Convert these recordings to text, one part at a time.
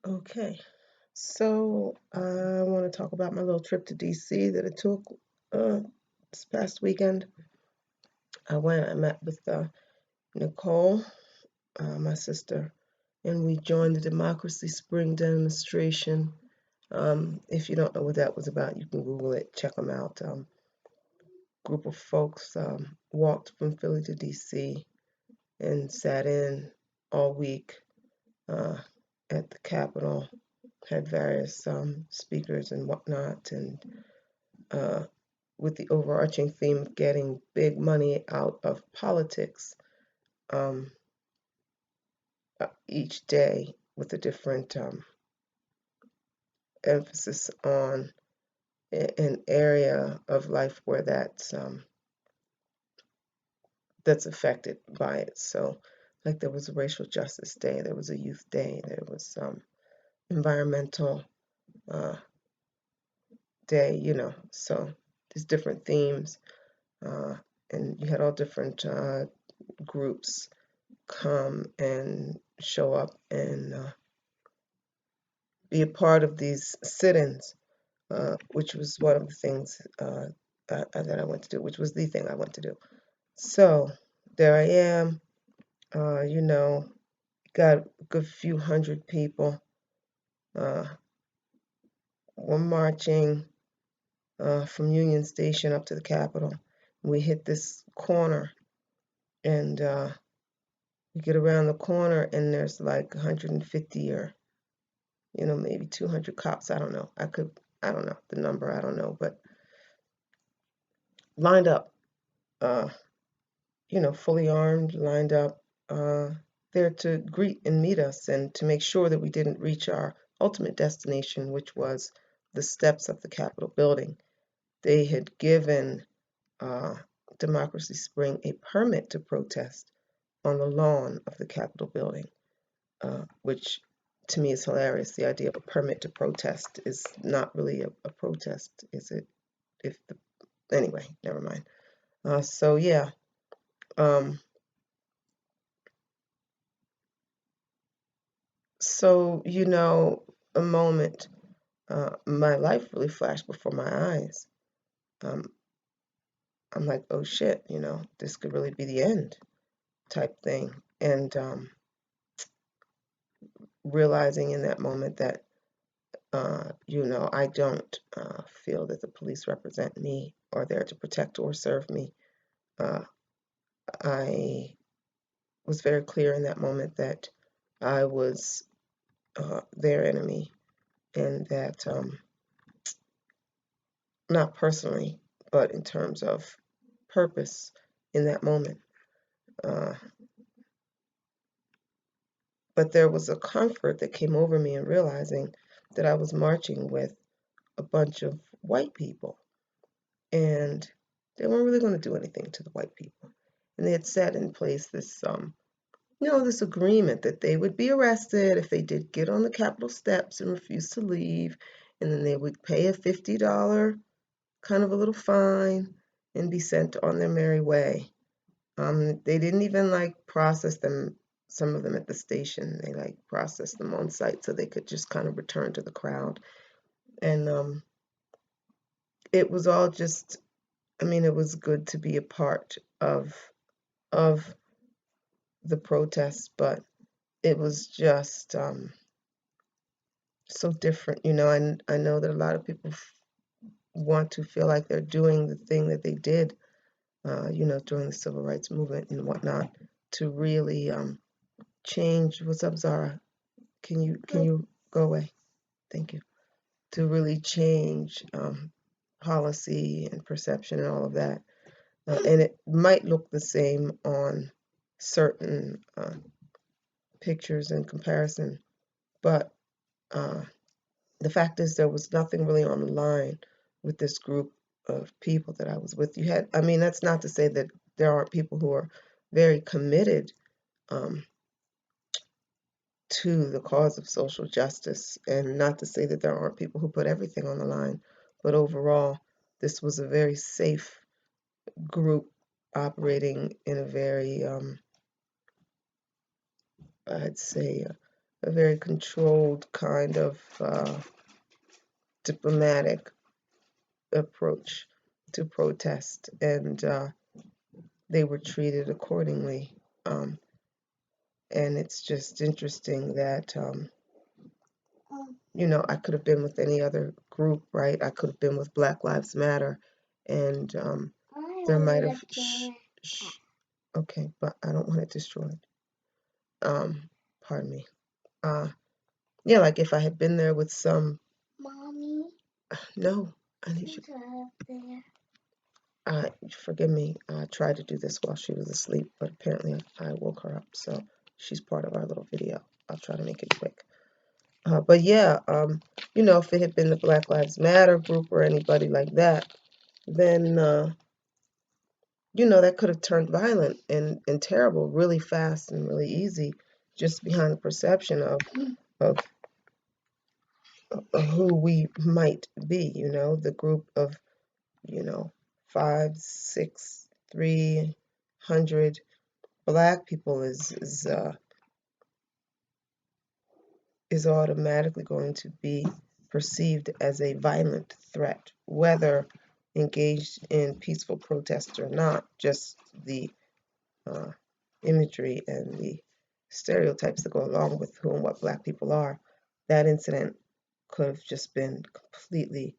Okay, so I want to talk about my little trip to DC that I took this past weekend. I met with Nicole, my sister, and we joined the Democracy Spring demonstration. If you don't know what that was about, you can Google it, check them out. Group of folks walked from Philly to DC and sat in all week uh, at the Capitol, had various speakers and whatnot, and uh, with the overarching theme of getting big money out of politics um, each day with a different emphasis on an area of life where that's affected by it. So, like there was a racial justice day, there was a youth day, there was environmental uh, day, So there's different themes, uh, and you had all different groups come and show up and be a part of these sit-ins, which was one of the things that I went to do, which was the thing I went to do. So there I am, uh, you know, got a good few hundred people. Uh, we're marching from Union Station up to the Capitol. We hit this corner and we get around the corner and there's like 150 or maybe 200 cops. I don't know. I don't know the number. I don't know, but lined up, uh, fully armed, lined up, there to greet and meet us and to make sure that we didn't reach our ultimate destination, which was the steps of the Capitol building. They had given uh, Democracy Spring a permit to protest on the lawn of the Capitol building, which to me is hilarious. The idea of a permit to protest is not really a protest, is it? If the Anyway, never mind. So yeah, um, so a moment, my life really flashed before my eyes. Um, I'm like, oh shit, this could really be the end type thing, and realizing in that moment that I don't feel that the police represent me or there to protect or serve me. Uh, I was very clear in that moment that I was their enemy and that not personally, but in terms of purpose in that moment. Uh, but there was a comfort that came over me in realizing that I was marching with a bunch of white people and they weren't really going to do anything to the white people. And they had set in place this agreement that they would be arrested if they did get on the Capitol steps and refuse to leave, and then they would pay a $50 kind of a little fine and be sent on their merry way. They didn't even like process them, some of them at the station. They like processed them on site so they could just kind of return to the crowd. And it was all just, I mean, it was good to be a part of the protests, but it was just so different, and I know that a lot of people want to feel like they're doing the thing that they did, during the civil rights movement and whatnot, to really change. What's up, Zara? Can you go away? Thank you. To really change policy and perception and all of that, and it might look the same on certain pictures in comparison, but uh, the fact is there was nothing really on the line with this group of people that I was with. I mean, that's not to say that there aren't people who are very committed um, to the cause of social justice, and not to say that there aren't people who put everything on the line, but overall, this was a very safe group operating in a very, I'd say, a very controlled kind of diplomatic approach to protest, and they were treated accordingly. Um, and it's just interesting that, I could have been with any other group, right? I could have been with Black Lives Matter, and there might have. Okay, but I don't want it destroyed. Um, Pardon me. Uh, yeah, like if I had been there with some. Mommy. No, I need you. Forgive me. I tried to do this while she was asleep, but apparently I woke her up, so she's part of our little video. I'll try to make it quick. But yeah, if it had been the Black Lives Matter group or anybody like that, then that could have turned violent and terrible really fast and really easy, just behind the perception of, of who we might be. The group of, you know, 300 Black people is automatically going to be perceived as a violent threat, whether engaged in peaceful protest or not. Just the uh, imagery and the stereotypes that go along with who and what Black people are. That incident could have just been completely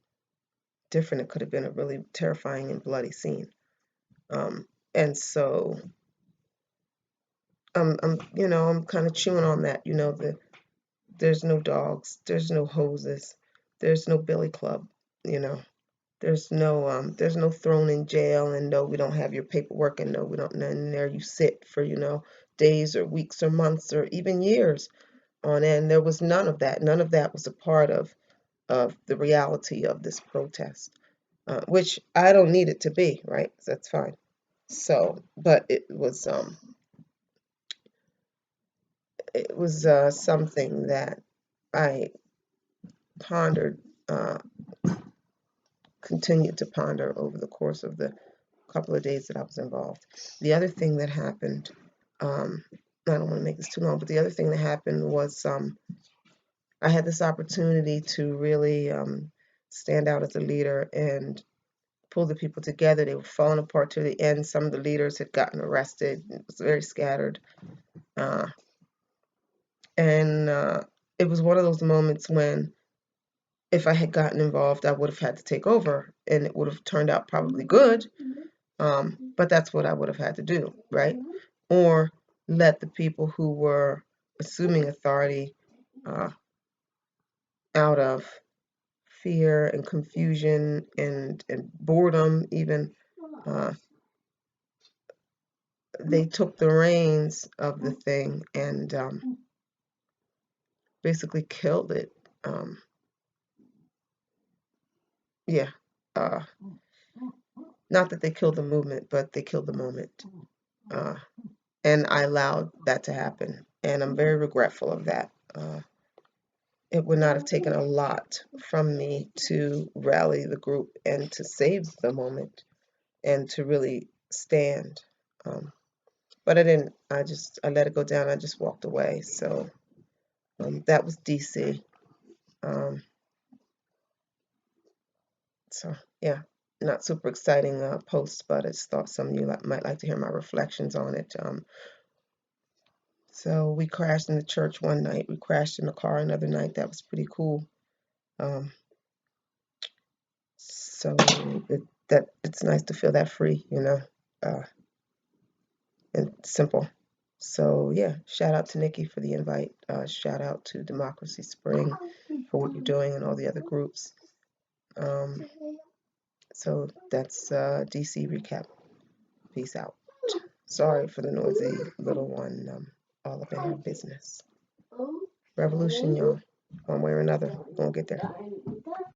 different. It could have been a really terrifying and bloody scene. And so I'm kind of chewing on that. There's no dogs, there's no hoses, there's no billy club. You know, there's no thrown in jail, and no, we don't have your paperwork, and no, we don't. And there you sit for days or weeks or months or even years on end. There was none of that. None of that was a part of the reality of this protest, which I don't need it to be, right? That's fine. So, but it was something that I pondered, continued to ponder over the course of the couple of days that I was involved. The other thing that happened, I don't want to make this too long, but the other thing that happened was I had this opportunity to really stand out as a leader and pull the people together. They were falling apart to the end. Some of the leaders had gotten arrested. It was very scattered. Uh, and it was one of those moments when if I had gotten involved, I would have had to take over, and it would have turned out probably good. But that's what I would have had to do, right? Or let the people who were assuming authority uh, out of fear and confusion and boredom, even, uh, they took the reins of the thing and basically killed it. Um, yeah. Uh, Not that they killed the movement, but they killed the moment. Uh, and I allowed that to happen. And I'm very regretful of that. It would not have taken a lot from me to rally the group and to save the moment and to really stand. But I didn't. I let it go down. I just walked away. So that was DC. Um, so yeah, not super exciting post, but I just thought some of you might like to hear my reflections on it. So we crashed in the church one night. We crashed in the car another night. That was pretty cool. Um, so it's nice to feel that free, uh, and simple. So yeah, shout out to Nikki for the invite. Shout out to Democracy Spring for what you're doing and all the other groups. Um, so that's DC recap. Peace out. Sorry for the noisy little one, all up in her business. Revolution, y'all. One way or another, we're gonna get there.